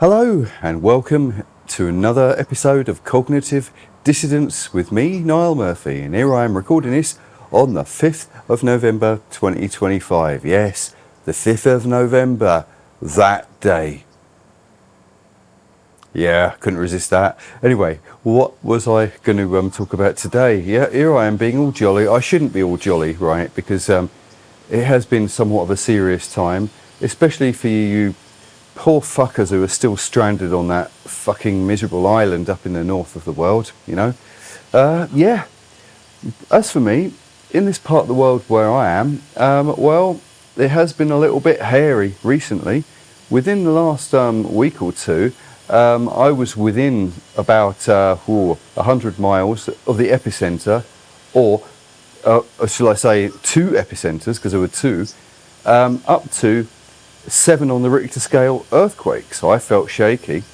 Hello and welcome to another episode of Cognitive Dissidence with me, Niall Murphy, and here I am recording this on the 5th of November 2025. Yes, the 5th of November, that day. Yeah, couldn't resist that. Anyway, what was I going to talk about today? Yeah, here I am being all jolly. I shouldn't be all jolly, right, because it has been somewhat of a serious time, especially for you poor fuckers who are still stranded on that fucking miserable island up in the north of the world, you know. Yeah, as for me, in this part of the world where I am, well, it has been a little bit hairy recently. Within the last week or two, I was within about 100 miles of the epicenter, or shall I say two epicenters, because there were two, up to 7 on the Richter scale earthquake. So I felt shaky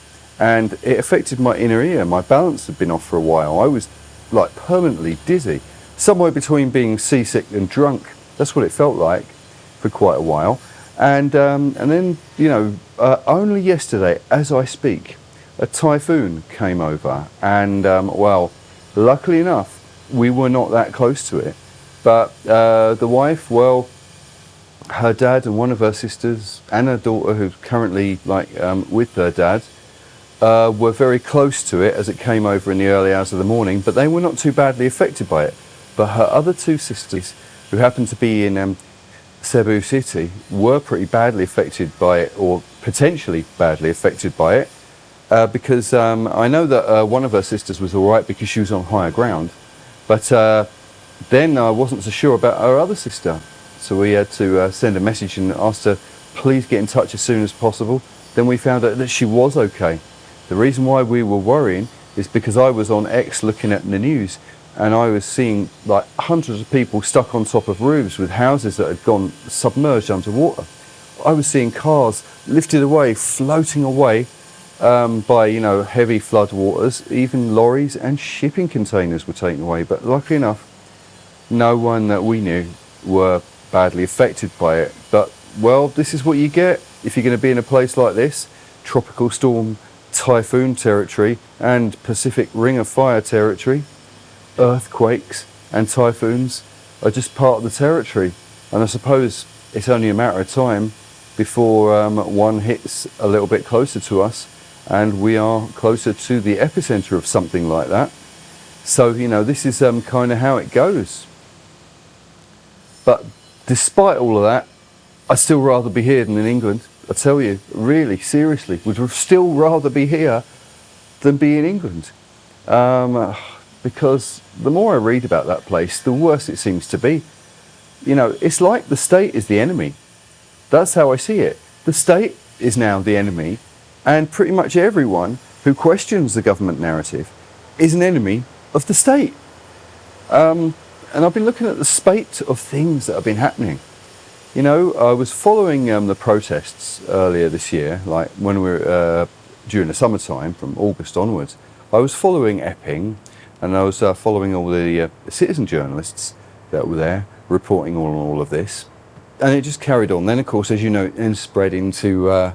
and it affected my inner ear. My balance had been off for a while. I was like permanently dizzy, somewhere between being seasick and drunk. That's what it felt like for quite a while. And then, you know, only yesterday, as I speak, a typhoon came over and well, luckily enough, we were not that close to it. But the wife, well, her dad and one of her sisters and her daughter, who's currently with her dad, were very close to it as it came over in the early hours of the morning, but they were not too badly affected by it. But her other two sisters, who happened to be in Cebu City, were pretty badly affected by it, or potentially badly affected by it, because I know that one of her sisters was all right because she was on higher ground, but then I wasn't so sure about her other sister. So we had to send a message and asked her, please get in touch as soon as possible. Then we found out that she was okay. The reason why we were worrying is because I was on X looking at the news and I was seeing like hundreds of people stuck on top of roofs with houses that had gone submerged underwater. I was seeing cars lifted away, floating away by, you know, heavy flood waters. Even lorries and shipping containers were taken away. But luckily enough, no one that we knew were badly affected by it. But well, this is what you get if you're going to be in a place like this. Tropical storm typhoon territory and Pacific Ring of Fire territory. Earthquakes and typhoons are just part of the territory, and I suppose it's only a matter of time before one hits a little bit closer to us and we are closer to the epicenter of something like that. So, you know, this is kind of how it goes. But despite all of that, I'd still rather be here than in England. I tell you, really, seriously, would still rather be here than be in England. Because the more I read about that place, the worse it seems to be. You know, it's like the state is the enemy. That's how I see it. The state is now the enemy, and pretty much everyone who questions the government narrative is an enemy of the state. And I've been looking at the spate of things that have been happening. You know, I was following the protests earlier this year, like when we were during the summertime, from August onwards. I was following Epping, and I was following all the citizen journalists that were there, reporting on all of this. And it just carried on. Then, of course, as you know, it spread into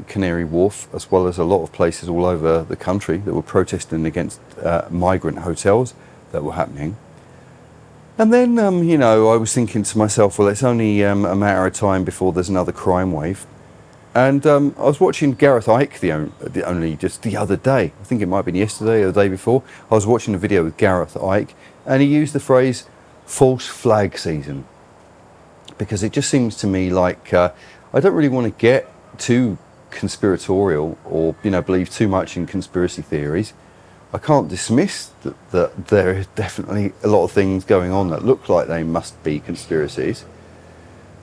Canary Wharf, as well as a lot of places all over the country that were protesting against migrant hotels that were happening. And then, you know, I was thinking to myself, well, it's only a matter of time before there's another crime wave. And I was watching Gareth Icke only just the other day. I think it might have been yesterday or the day before. I was watching a video with Gareth Icke, and he used the phrase false flag season. Because it just seems to me like I don't really want to get too conspiratorial or, you know, believe too much in conspiracy theories. I can't dismiss that there is definitely a lot of things going on that look like they must be conspiracies.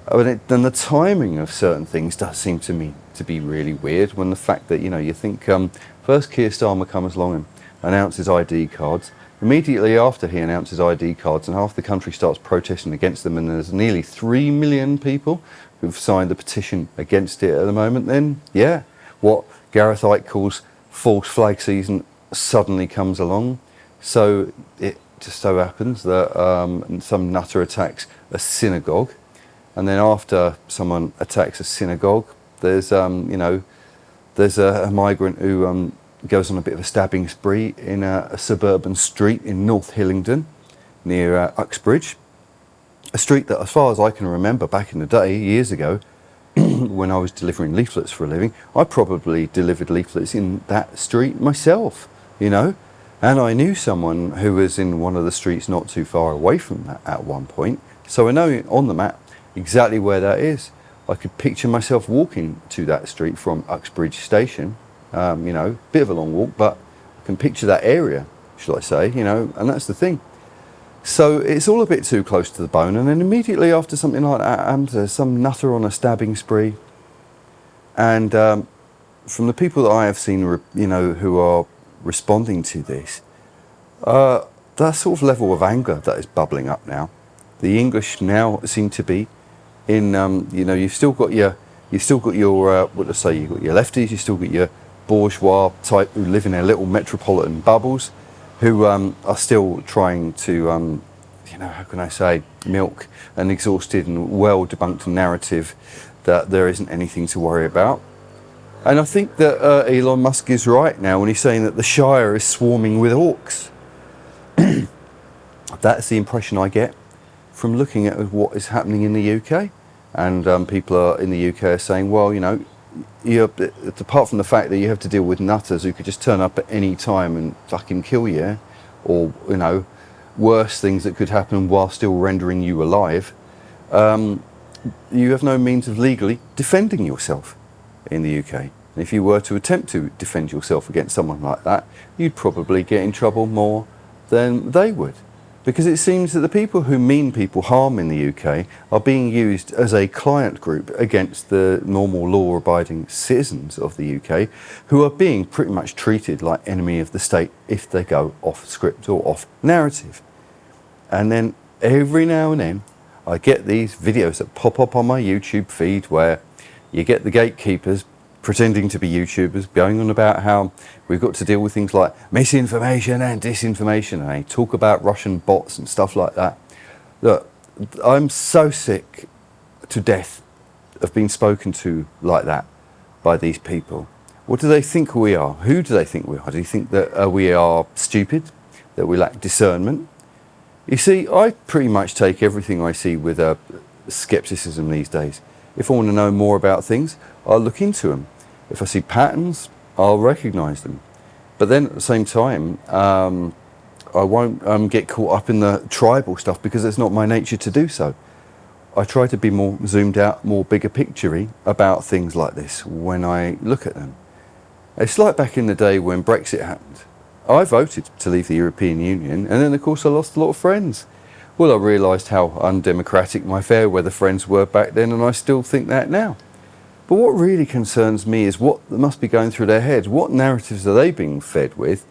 Then the timing of certain things does seem to me to be really weird, when the fact that, you know, you think first Keir Starmer comes along and announces ID cards. Immediately after he announces ID cards and half the country starts protesting against them, and there's nearly 3 million people who've signed the petition against it at the moment, then yeah, what Gareth Icke calls false flag season suddenly comes along. So it just so happens that some nutter attacks a synagogue, and then after someone attacks a synagogue, there's you know, there's a migrant who goes on a bit of a stabbing spree in a suburban street in North Hillingdon near Uxbridge. A street that, as far as I can remember, back in the day, years ago, when I was delivering leaflets for a living, I probably delivered leaflets in that street myself, you know. And I knew someone who was in one of the streets not too far away from that at one point. So I know on the map exactly where that is. I could picture myself walking to that street from Uxbridge Station. You know, bit of a long walk, but I can picture that area, shall I say, you know, and that's the thing. So it's all a bit too close to the bone, and then immediately after something like that, there's some nutter on a stabbing spree. And from the people that I have seen, you know, who are responding to this, that sort of level of anger that is bubbling up now. The English now seem to be in, you know, you've still got your what to say, you've got your lefties, you've still got your bourgeois type who live in their little metropolitan bubbles, who are still trying to, you know, how can I say, milk an exhausted and well debunked narrative that there isn't anything to worry about. And I think that Elon Musk is right now when he's saying that the Shire is swarming with orcs. That's the impression I get from looking at what is happening in the UK. And people in the UK are saying, well, you know, apart from the fact that you have to deal with nutters who could just turn up at any time and fucking kill you, or, you know, worse things that could happen while still rendering you alive, you have no means of legally defending yourself in the UK. And if you were to attempt to defend yourself against someone like that, you'd probably get in trouble more than they would. Because it seems that the people who mean people harm in the UK are being used as a client group against the normal law-abiding citizens of the UK, who are being pretty much treated like enemy of the state if they go off script or off narrative. And then every now and then I get these videos that pop up on my YouTube feed where you get the gatekeepers pretending to be YouTubers going on about how we've got to deal with things like misinformation and disinformation, and they talk about Russian bots and stuff like that. Look, I'm so sick to death of being spoken to like that by these people. What do they think we are? Who do they think we are? Do you think that we are stupid? That we lack discernment? You see, I pretty much take everything I see with skepticism these days. If I want to know more about things, I'll look into them. If I see patterns, I'll recognise them. But then at the same time, I won't get caught up in the tribal stuff because it's not my nature to do so. I try to be more zoomed out, more bigger picture-y about things like this when I look at them. It's like back in the day when Brexit happened. I voted to leave the European Union, and then of course I lost a lot of friends. Well, I realised how undemocratic my fair weather friends were back then, and I still think that now. But what really concerns me is what must be going through their heads. What narratives are they being fed with?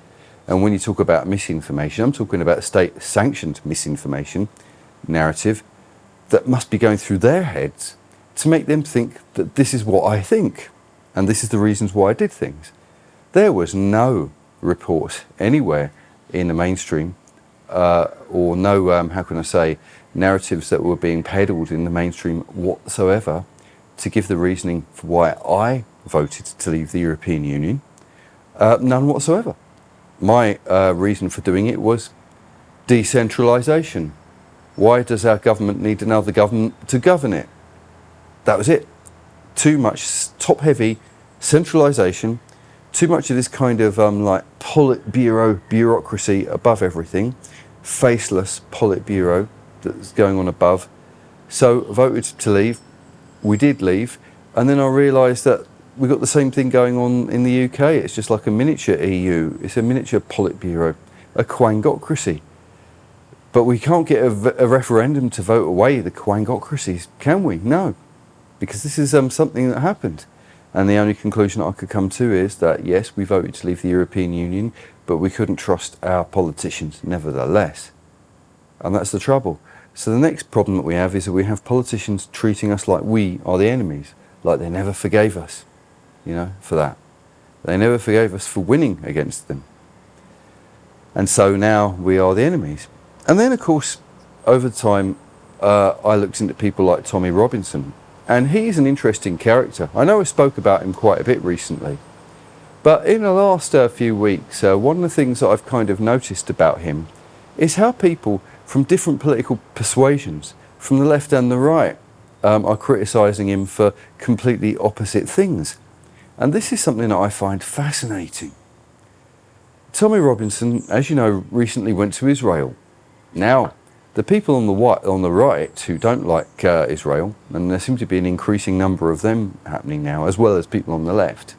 And when you talk about misinformation, I'm talking about state-sanctioned misinformation narrative that must be going through their heads to make them think that this is what I think, and this is the reasons why I did things. There was no report anywhere in the mainstream or no, how can I say, narratives that were being peddled in the mainstream whatsoever to give the reasoning for why I voted to leave the European Union. None whatsoever. My reason for doing it was decentralisation. Why does our government need another government to govern it? That was it. Too much top-heavy centralisation, too much of this kind of like Politburo bureaucracy above everything, faceless Politburo that's going on above. So voted to leave. We did leave, and then I realised that we got the same thing going on in the UK. It's just like a miniature EU. It's a miniature Politburo, a quangocracy. But we can't get a referendum to vote away the quangocracies, can we? No, because this is something that happened. And the only conclusion I could come to is that, yes, we voted to leave the European Union, but we couldn't trust our politicians nevertheless. And that's the trouble. So the next problem that we have is that we have politicians treating us like we are the enemies, like they never forgave us, you know, for that. They never forgave us for winning against them. And so now we are the enemies. And then, of course, over time, I looked into people like Tommy Robinson. And he's an interesting character. I know I spoke about him quite a bit recently. But in the last few weeks, one of the things that I've kind of noticed about him is how people from different political persuasions, from the left and the right, are criticising him for completely opposite things. And this is something that I find fascinating. Tommy Robinson, as you know, recently went to Israel. Now, the people on the right who don't like Israel, and there seem to be an increasing number of them happening now, as well as people on the left.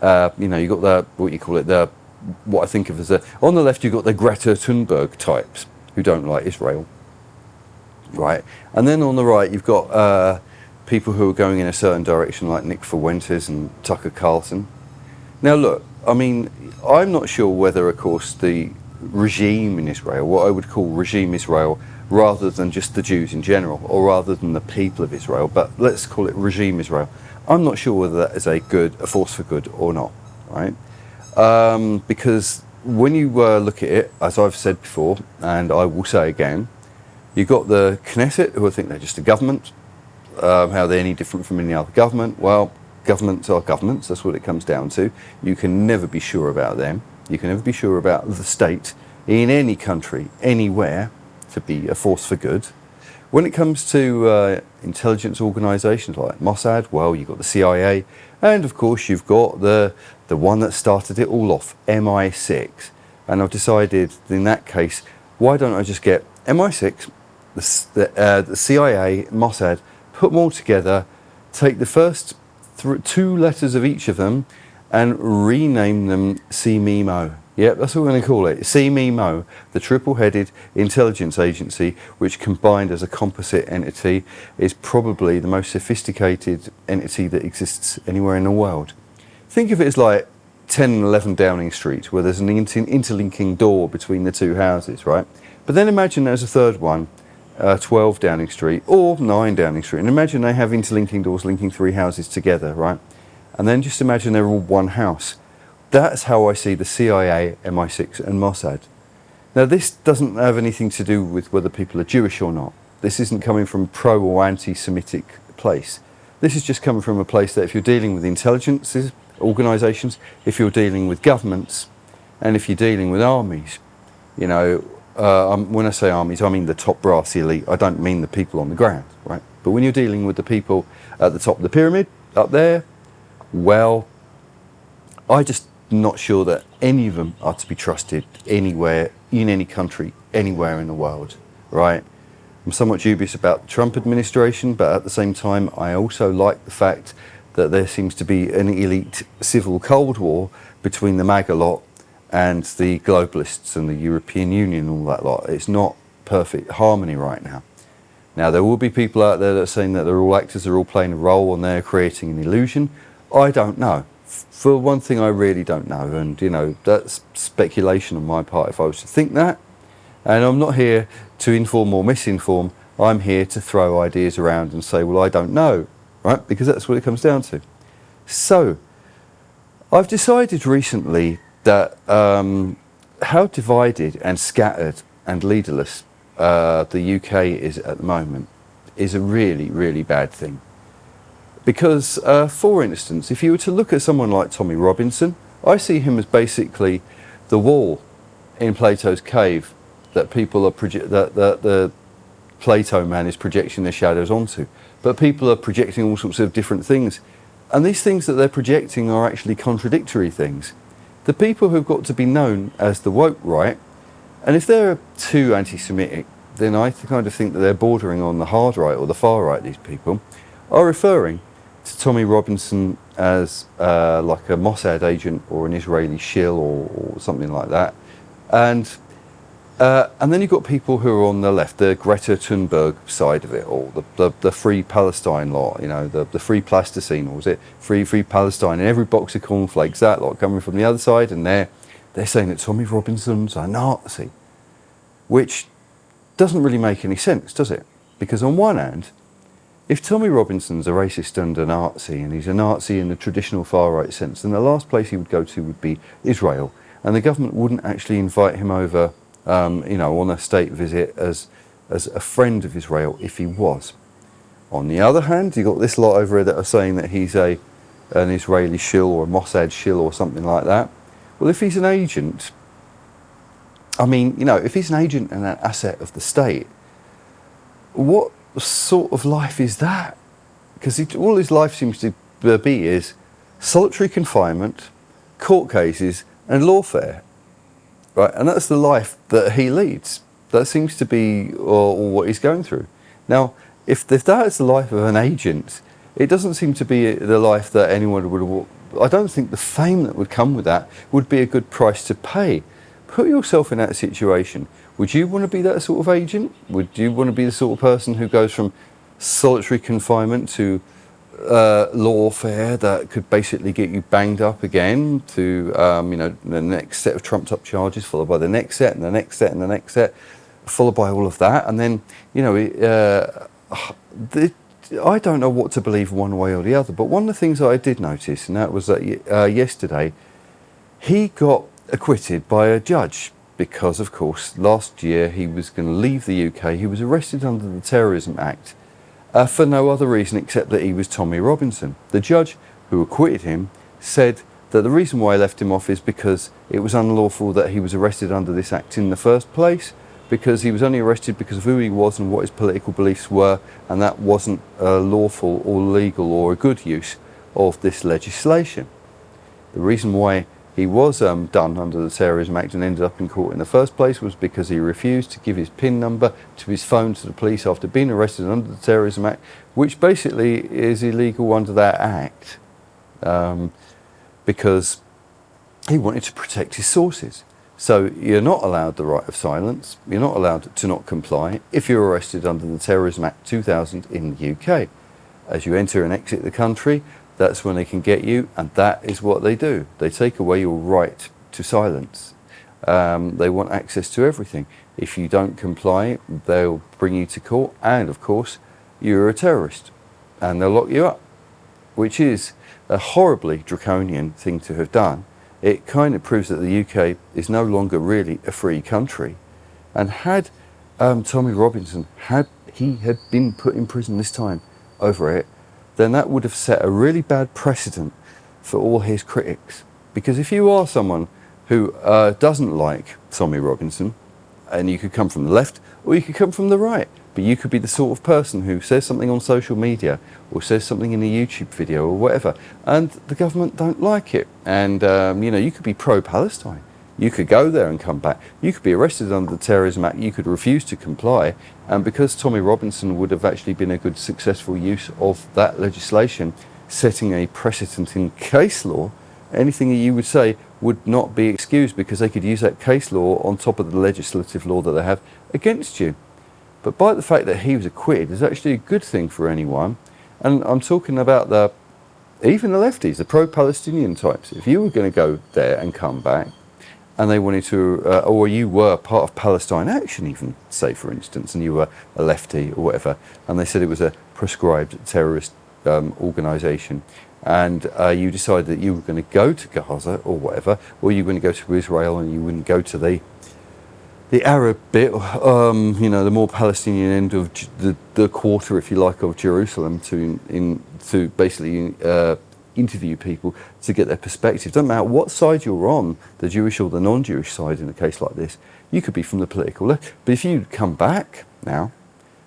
You know, you've got the, what you call it, the, what I think of as the, on the left you've got the Greta Thunberg types who don't like Israel, right? And then on the right you've got people who are going in a certain direction like Nick Fuentes and Tucker Carlson. Now look, I mean, I'm not sure whether, of course, the regime in Israel, what I would call regime Israel, rather than just the Jews in general, or rather than the people of Israel, but let's call it regime Israel. I'm not sure whether that is a force for good or not, right? Because when you look at it, as I've said before, and I will say again, you've got the Knesset, who I think they're just a government. How they're any different from any other government? Well, governments are governments, that's what it comes down to. You can never be sure about them. You can never be sure about the state in any country, anywhere, to be a force for good. When it comes to intelligence organisations like Mossad, well, you've got the CIA, and of course you've got the one that started it all off, MI6. And I've decided, in that case, why don't I just get MI6, the CIA, Mossad, put them all together, take the first two letters of each of them, and rename them CMIMO. Yep, that's what we're going to call it. CMIMO, the triple-headed intelligence agency, which combined as a composite entity is probably the most sophisticated entity that exists anywhere in the world. Think of it as like 10 and 11 Downing Street, where there's an interlinking door between the two houses, right? But then imagine there's a third one, 12 Downing Street, or 9 Downing Street, and imagine they have interlinking doors linking 3 houses together, right? And then just imagine they're all one house. That's how I see the CIA, MI6 and Mossad. Now this doesn't have anything to do with whether people are Jewish or not. This isn't coming from pro or anti-Semitic place. This is just coming from a place that if you're dealing with intelligence organisations, if you're dealing with governments, and if you're dealing with armies, you know, when I say armies, I mean the top brass elite. I don't mean the people on the ground, right? But when you're dealing with the people at the top of the pyramid, up there, well, I just not sure that any of them are to be trusted anywhere, in any country, anywhere in the world, right? I'm somewhat dubious about the Trump administration, but at the same time, I also like the fact that there seems to be an elite civil Cold War between the MAGA lot and the globalists and the European Union and all that lot. It's not perfect harmony right now. Now, there will be people out there that are saying that they're all actors, they're all playing a role and they're creating an illusion. I don't know. For one thing, I really don't know, and you know, that's speculation on my part if I was to think that. And I'm not here to inform or misinform. I'm here to throw ideas around and say, well, I don't know, right? Because that's what it comes down to. So, I've decided recently that how divided and scattered and leaderless the UK is at the moment is a really, really bad thing. Because, for instance, if you were to look at someone like Tommy Robinson, I see him as basically the wall in Plato's cave that people are that the Plato man is projecting their shadows onto. But people are projecting all sorts of different things. And these things that they're projecting are actually contradictory things. The people who've got to be known as the woke right, and if they're too anti-Semitic, then I kind of think that they're bordering on the hard right or the far right, these people, are referring to Tommy Robinson as like a Mossad agent or an Israeli shill or something like that. And then you've got people who are on the left, the Greta Thunberg side of it, or the Free Palestine lot, you know, the Free Plasticine, or was it Free Palestine, and every box of cornflakes, that lot coming from the other side, and they're saying that Tommy Robinson's a Nazi, which doesn't really make any sense, does it? Because on one hand, if Tommy Robinson's a racist and a Nazi, and he's a Nazi in the traditional far-right sense, then the last place he would go to would be Israel, and the government wouldn't actually invite him over, you know, on a state visit as a friend of Israel if he was. On the other hand, you've got this lot over here that are saying that he's a an Israeli shill or a Mossad shill or something like that. Well, if he's an agent, I mean, you know, if he's an agent and an asset of the state, what sort of life is that? Because all his life seems to be is solitary confinement, court cases and lawfare, right? And that's the life that he leads. That seems to be all what he's going through. Now, if that is the life of an agent, it doesn't seem to be the life that anyone would. I don't think the fame that would come with that would be a good price to pay. Put yourself in that situation. Would you want to be that sort of agent? Would you want to be the sort of person who goes from solitary confinement to lawfare that could basically get you banged up again to you know, the next set of trumped up charges, followed by the next set and the next set and the next set, followed by all of that, and then, you know, I don't know what to believe one way or the other. But one of the things that I did notice, and that was that yesterday he got acquitted by a judge because, of course, last year he was going to leave the UK. He was arrested under the Terrorism Act for no other reason except that he was Tommy Robinson. The judge who acquitted him said that the reason why he left him off is because it was unlawful that he was arrested under this act in the first place, because he was only arrested because of who he was and what his political beliefs were, and that wasn't lawful or legal or a good use of this legislation. The reason why he was done under the Terrorism Act and ended up in court in the first place was because he refused to give his PIN number to his phone to the police after being arrested under the Terrorism Act, which basically is illegal under that act, because he wanted to protect his sources. So you're not allowed the right of silence, you're not allowed to not comply if you're arrested under the Terrorism Act 2000 in the UK. As you enter and exit the country, that's when they can get you, and that is what they do. They take away your right to silence. They want access to everything. If you don't comply, they'll bring you to court, and of course, you're a terrorist, and they'll lock you up, which is a horribly draconian thing to have done. It kind of proves that the UK is no longer really a free country. And had Tommy Robinson, had been put in prison this time over it, then that would have set a really bad precedent for all his critics. Because if you are someone who doesn't like Tommy Robinson, and you could come from the left or you could come from the right, but you could be the sort of person who says something on social media or says something in a YouTube video or whatever, and the government don't like it. And you know, you could be pro-Palestine. You could go there and come back. You could be arrested under the Terrorism Act. You could refuse to comply. And because Tommy Robinson would have actually been a good, successful use of that legislation, setting a precedent in case law, anything that you would say would not be excused, because they could use that case law on top of the legislative law that they have against you. But by the fact that he was acquitted is actually a good thing for anyone. And I'm talking about even the lefties, the pro-Palestinian types. If you were going to go there and come back, and they wanted to, or you were part of Palestine Action even, say for instance, and you were a lefty or whatever, and they said it was a proscribed terrorist organisation, and you decided that you were going to go to Gaza or whatever, or you were going to go to Israel and you wouldn't go to the Arab bit, you know, the more Palestinian end of the quarter, if you like, of Jerusalem, to basically interview people to get their perspective. Doesn't matter what side you're on, the Jewish or the non-Jewish side in a case like this. You could be from the political left, but if you come back now,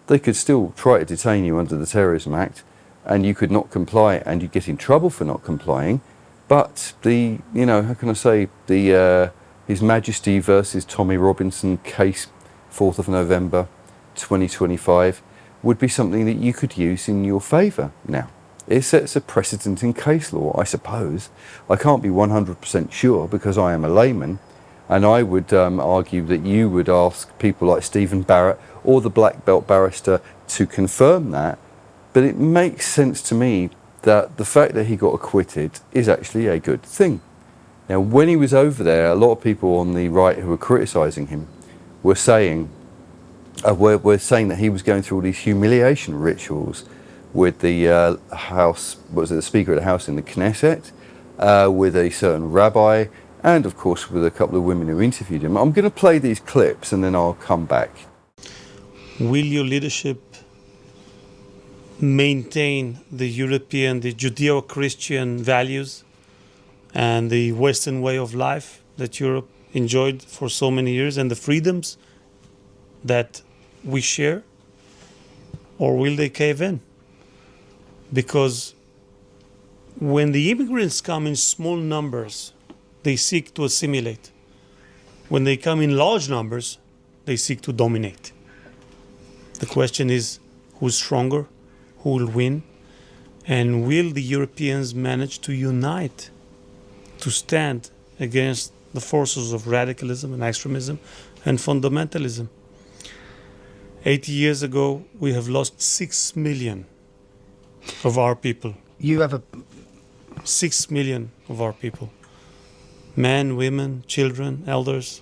they could still try to detain you under the Terrorism Act, and you could not comply, and you get in trouble for not complying. But the, you know, how can I say, the His Majesty versus Tommy Robinson case, 4th of November 2025, would be something that you could use in your favour now. It sets a precedent in case law, I suppose. I can't be 100% sure because I am a layman, and I would argue that you would ask people like Stephen Barrett or the Black Belt barrister to confirm that. But it makes sense to me that the fact that he got acquitted is actually a good thing. Now, when he was over there, a lot of people on the right who were criticising him were saying that he was going through all these humiliation rituals with the the Speaker of the House in the Knesset, with a certain rabbi, and of course with a couple of women who interviewed him. I'm going to play these clips and then I'll come back. Will your leadership maintain the European, the Judeo-Christian values and the Western way of life that Europe enjoyed for so many years and the freedoms that we share? Or will they cave in? Because when the immigrants come in small numbers, they seek to assimilate. When they come in large numbers, they seek to dominate. The question is, who's stronger? Who will win? And will the Europeans manage to unite, to stand against the forces of radicalism and extremism and fundamentalism? 80 years ago, we have lost 6 million of our people. You have a 6 million of our people. Men, women, children, elders.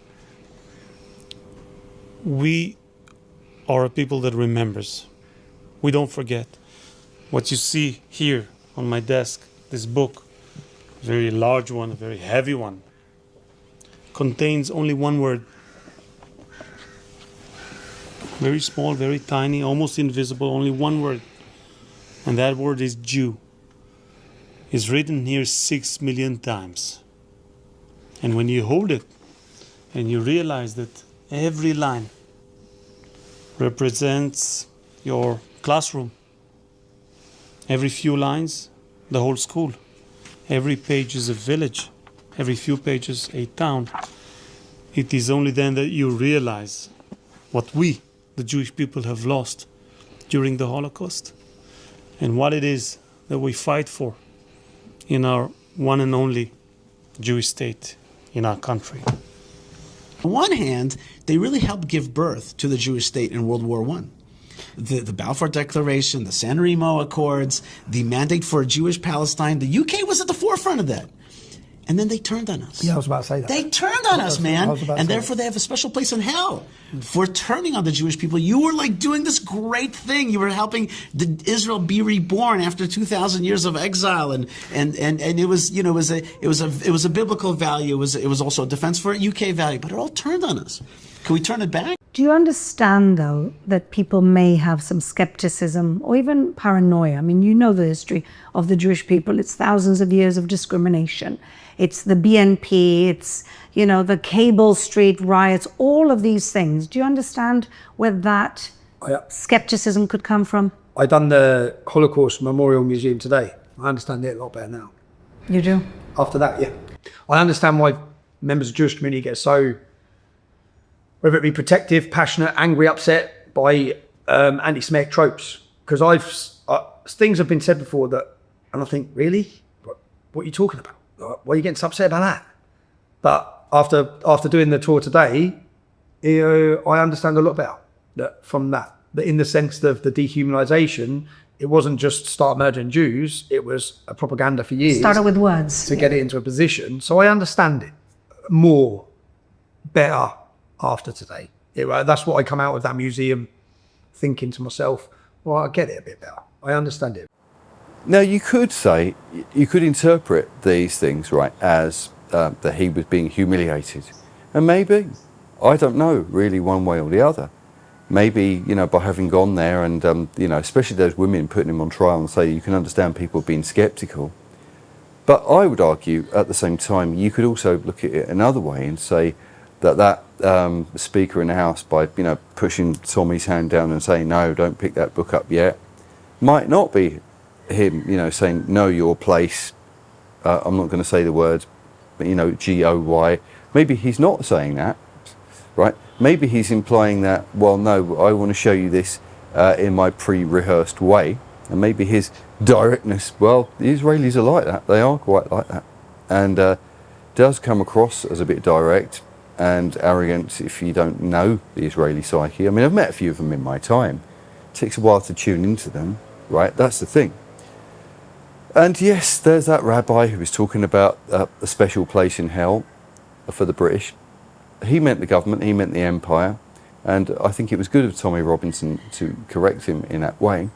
We are a people that remembers. We don't forget. What you see here on my desk, this book, a very large one, a very heavy one, contains only one word. Very small, very tiny, almost invisible, only one word. And that word is Jew. It's written here 6 million times. And when you hold it and you realize that every line represents your classroom, every few lines, the whole school, every page is a village, every few pages a town, it is only then that you realize what we, the Jewish people, have lost during the Holocaust and what it is that we fight for in our one and only Jewish state in our country. On one hand, they really helped give birth to the Jewish state in World War I. The Balfour Declaration, the San Remo Accords, the mandate for a Jewish Palestine, the UK was at the forefront of that. And then they turned on us. Yeah, I was about to say that. They turned on us, man. And therefore they have a special place in hell for turning on the Jewish people. You were like doing this great thing. You were helping Israel be reborn after 2,000 years of exile, and it was, you know, it was a biblical value. It was also a defense for a UK value. But it all turned on us. Can we turn it back? Do you understand, though, that people may have some skepticism or even paranoia? I mean, you know the history of the Jewish people. It's thousands of years of discrimination. It's the BNP, it's, you know, the Cable Street riots, all of these things. Do you understand where that skepticism could come from? I done the Holocaust Memorial Museum today. I understand it a lot better now. You do? After that, yeah. I understand why members of the Jewish community get so, whether it be protective, passionate, angry, upset by anti-Semitic tropes. Because things have been said before that, and I think, really? What are you talking about? Why are you getting so upset about that? But after doing the tour today, I understand a lot better from that in the sense of the dehumanization, it wasn't just start murdering Jews, it was a propaganda for years. Started with words. To get it into a position. So I understand it better after today. That's what I come out of that museum thinking to myself, well, I get it a bit better. I understand it. Now, you could say, you could interpret these things, right, as that he was being humiliated. And maybe, I don't know, really one way or the other. Maybe, you know, by having gone there and, you know, especially those women putting him on trial and say you can understand people being sceptical. But I would argue, at the same time, you could also look at it another way and say that speaker in the House, by, you know, pushing Tommy's hand down and saying, no, don't pick that book up yet, might not be him, you know, saying, know your place. I'm not going to say the words, but, you know, G-O-Y. Maybe he's not saying that, right? Maybe he's implying that, well, no, I want to show you this in my pre-rehearsed way. And maybe his directness, well, the Israelis are like that. They are quite like that. And does come across as a bit direct and arrogant if you don't know the Israeli psyche. I mean, I've met a few of them in my time. It takes a while to tune into them, right? That's the thing. And yes, there's that rabbi who was talking about a special place in hell for the British. He meant the government, he meant the empire. And I think it was good of Tommy Robinson to correct him in that way.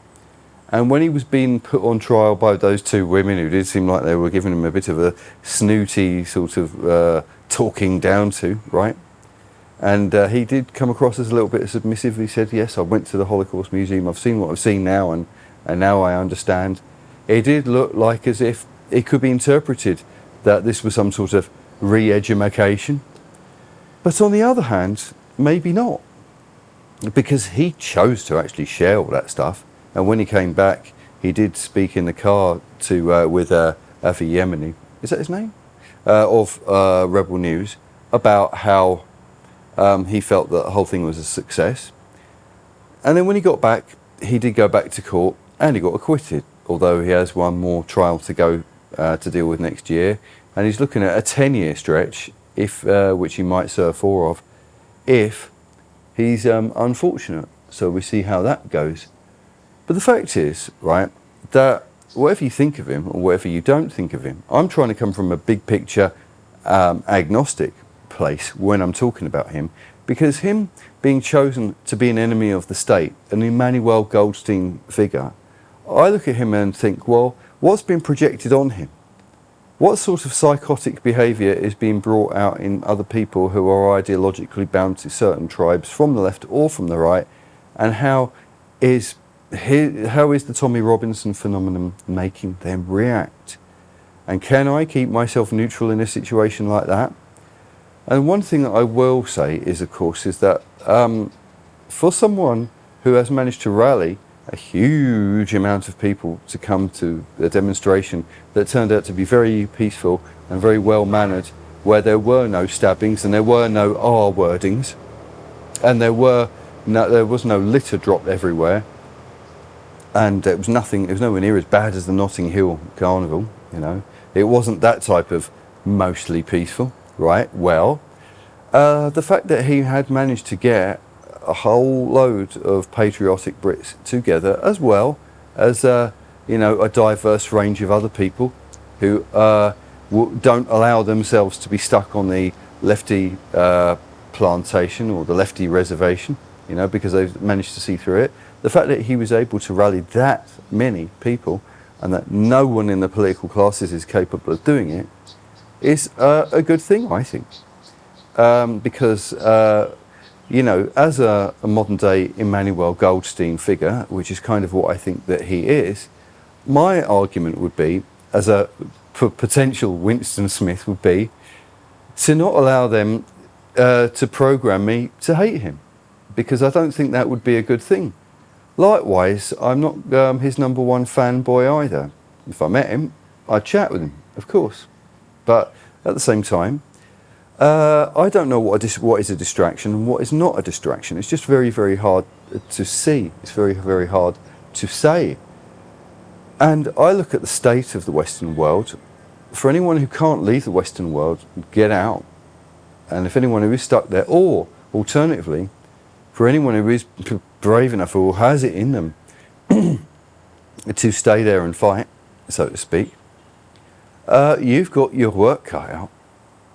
And when he was being put on trial by those two women who did seem like they were giving him a bit of a snooty sort of talking down to, right? And he did come across as a little bit submissive. He said, yes, I went to the Holocaust Museum, I've seen what I've seen now, and and now I understand, it did look like as if it could be interpreted that this was some sort of re-education. But on the other hand, maybe not, because he chose to actually share all that stuff. And when he came back, he did speak in the car to with Avi Yemeni, is that his name, of Rebel News, about how he felt that the whole thing was a success. And then when he got back, he did go back to court and he got acquitted, although he has one more trial to go to deal with next year. And he's looking at a 10-year stretch, if which he might serve 4 of, if he's unfortunate. So we see how that goes. But the fact is, right, that whatever you think of him or whatever you don't think of him, I'm trying to come from a big picture agnostic place when I'm talking about him, because him being chosen to be an enemy of the state, an Emmanuel Goldstein figure, I look at him and think, well, what's been projected on him? What sort of psychotic behaviour is being brought out in other people who are ideologically bound to certain tribes from the left or from the right, and how is the Tommy Robinson phenomenon making them react? And can I keep myself neutral in a situation like that? And one thing that I will say is, of course, is that for someone who has managed to rally a huge amount of people to come to a demonstration that turned out to be very peaceful and very well mannered, where there were no stabbings and there were no R wordings, and there was no litter dropped everywhere, and it was nowhere near as bad as the Notting Hill Carnival, you know. It wasn't that type of mostly peaceful, right? Well, the fact that he had managed to get a whole load of patriotic Brits together, as well as a diverse range of other people who don't allow themselves to be stuck on the lefty plantation or the lefty reservation, you know, because they've managed to see through it. The fact that he was able to rally that many people and that no one in the political classes is capable of doing it is a good thing, I think, because as a modern day Emmanuel Goldstein figure, which is kind of what I think that he is, my argument would be, as a potential Winston Smith, would be to not allow them to program me to hate him, because I don't think that would be a good thing. Likewise, I'm not his number one fanboy either. If I met him, I'd chat with him, of course. But at the same time, I don't know what is a distraction and what is not a distraction. It's just very, very hard to see. It's very, very hard to say. And I look at the state of the Western world. For anyone who can't leave the Western world, get out. And if anyone who is stuck there, or alternatively, for anyone who is brave enough or has it in them to stay there and fight, so to speak, you've got your work cut out.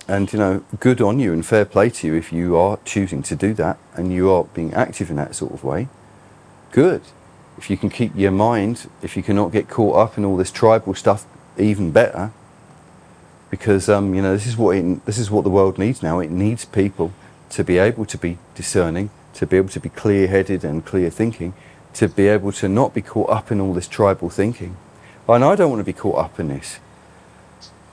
And, good on you and fair play to you if you are choosing to do that and you are being active in that sort of way. Good. If you can keep your mind, if you cannot get caught up in all this tribal stuff, even better. Because, this is what the world needs now. It needs people to be able to be discerning, to be able to be clear-headed and clear-thinking, to be able to not be caught up in all this tribal thinking. And I don't want to be caught up in this.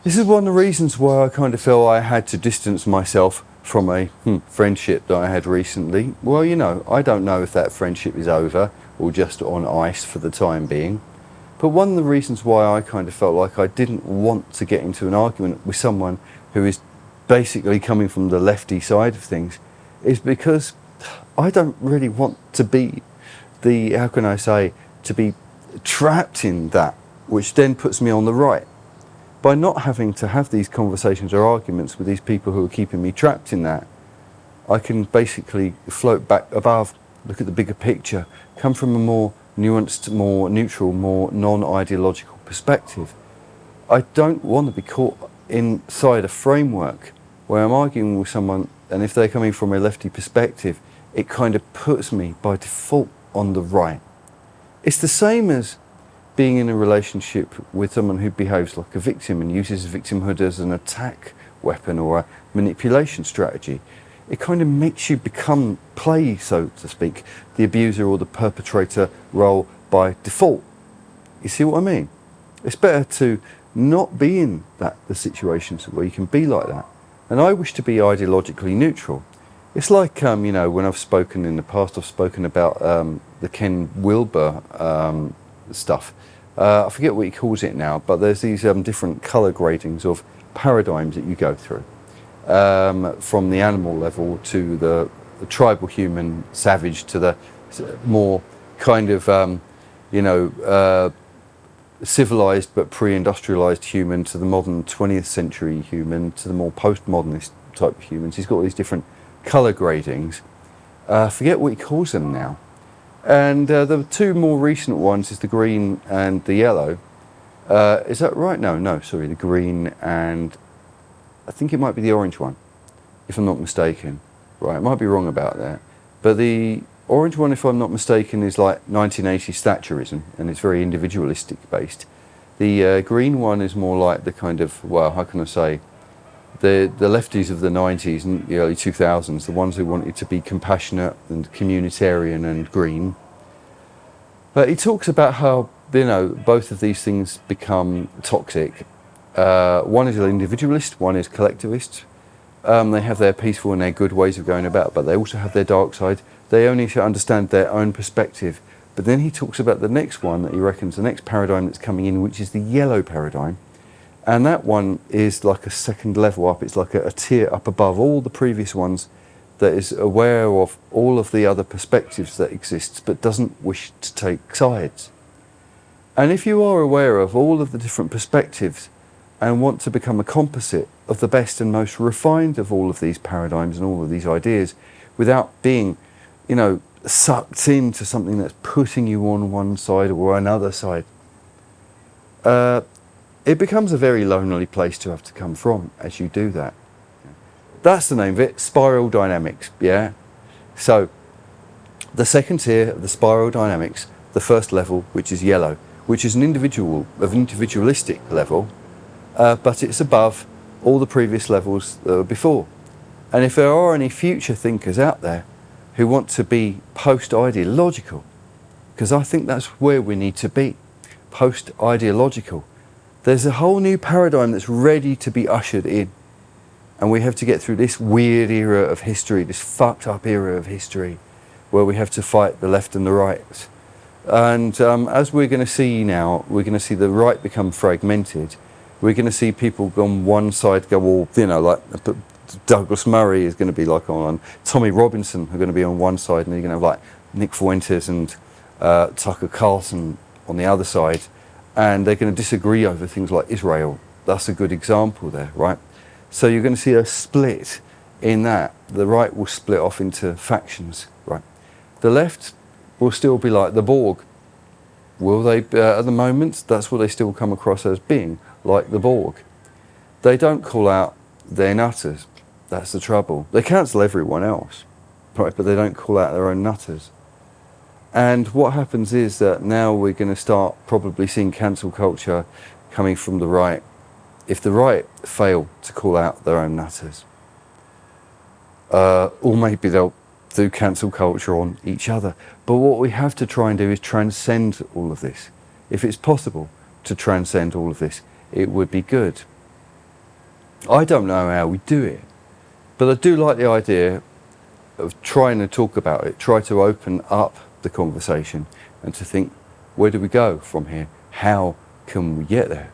This is one of the reasons why I kind of felt I had to distance myself from a friendship that I had recently. Well, I don't know if that friendship is over or just on ice for the time being. But one of the reasons why I kind of felt like I didn't want to get into an argument with someone who is basically coming from the lefty side of things is because I don't really want to be to be trapped in that, which then puts me on the right. By not having to have these conversations or arguments with these people who are keeping me trapped in that, I can basically float back above, look at the bigger picture, come from a more nuanced, more neutral, more non-ideological perspective. I don't want to be caught inside a framework where I'm arguing with someone, and if they're coming from a lefty perspective, it kind of puts me by default on the right. It's the same as being in a relationship with someone who behaves like a victim and uses victimhood as an attack weapon or a manipulation strategy. It kind of makes you play, so to speak, the abuser or the perpetrator role by default. You see what I mean? It's better to not be in the situations where you can be like that. And I wish to be ideologically neutral. It's like, you know, when I've spoken in the past, I've spoken about the Ken Wilber stuff. I forget what he calls it now, but there's these different colour gradings of paradigms that you go through. From the animal level to the tribal human, savage, to the more kind of, you know, civilized but pre-industrialized human, to the modern 20th century human, to the more post-modernist type of humans. He's got all these different colour gradings. I forget what he calls them now. And the two more recent ones is the green and the yellow. Is that right? No, sorry, the green and I think it might be the orange one, if I'm not mistaken. Right, I might be wrong about that. But the orange one, if I'm not mistaken, is like 1980s Thatcherism, and it's very individualistic based. The green one is more like the kind of, well, how can I say, the lefties of the 90s and the early 2000s, the ones who wanted to be compassionate and communitarian and green. But he talks about how, you know, both of these things become toxic. One is an individualist, one is collectivist. They have their peaceful and their good ways of going about, but they also have their dark side. They only understand their own perspective. But then he talks about the next one that he reckons, the next paradigm that's coming in, which is the yellow paradigm. And that one is like a second level up. It's like a tier up above all the previous ones, that is aware of all of the other perspectives that exist, but doesn't wish to take sides. And if you are aware of all of the different perspectives and want to become a composite of the best and most refined of all of these paradigms and all of these ideas, without being, you know, sucked into something that's putting you on one side or another side, it becomes a very lonely place to have to come from as you do that. That's the name of it, spiral dynamics, yeah? So, the second tier of the spiral dynamics, the first level, which is yellow, which is an individualistic level, but it's above all the previous levels that were before. And if there are any future thinkers out there who want to be post-ideological, because I think that's where we need to be, post-ideological, there's a whole new paradigm that's ready to be ushered in. And we have to get through this weird era of history, this fucked up era of history, where we have to fight the left and the right. And as we're going to see now, we're going to see the right become fragmented. We're going to see people on one side go all, you know, like Douglas Murray is going to be like on, Tommy Robinson are going to be on one side, and you're going to have like Nick Fuentes and Tucker Carlson on the other side. And they're going to disagree over things like Israel. That's a good example there, right? So you're going to see a split in that. The right will split off into factions, right? The left will still be like the Borg. Will they, at the moment, that's what they still come across as being, like the Borg. They don't call out their nutters. That's the trouble. They cancel everyone else, right? But they don't call out their own nutters. And what happens is that now we're going to start probably seeing cancel culture coming from the right. If the right fail to call out their own nutters, or maybe they'll do cancel culture on each other. But what we have to try and do is transcend all of this. If it's possible to transcend all of this, it would be good. I don't know how we do it, but I do like the idea of trying to talk about it, try to open up the conversation and to think, where do we go from here? How can we get there?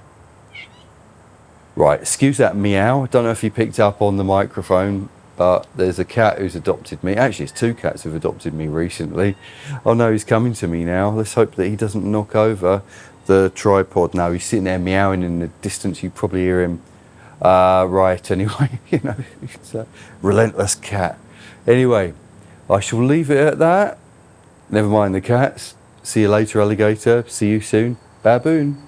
Right, excuse that meow. I don't know if you picked up on the microphone, but there's a cat who's adopted me. Actually, it's two cats who've adopted me recently. Oh no, he's coming to me now. Let's hope that he doesn't knock over the tripod. No, he's sitting there meowing in the distance. You probably hear him. Right, anyway, you know, it's a relentless cat. Anyway, I shall leave it at that. Never mind the cats. See you later, alligator. See you soon. Baboon.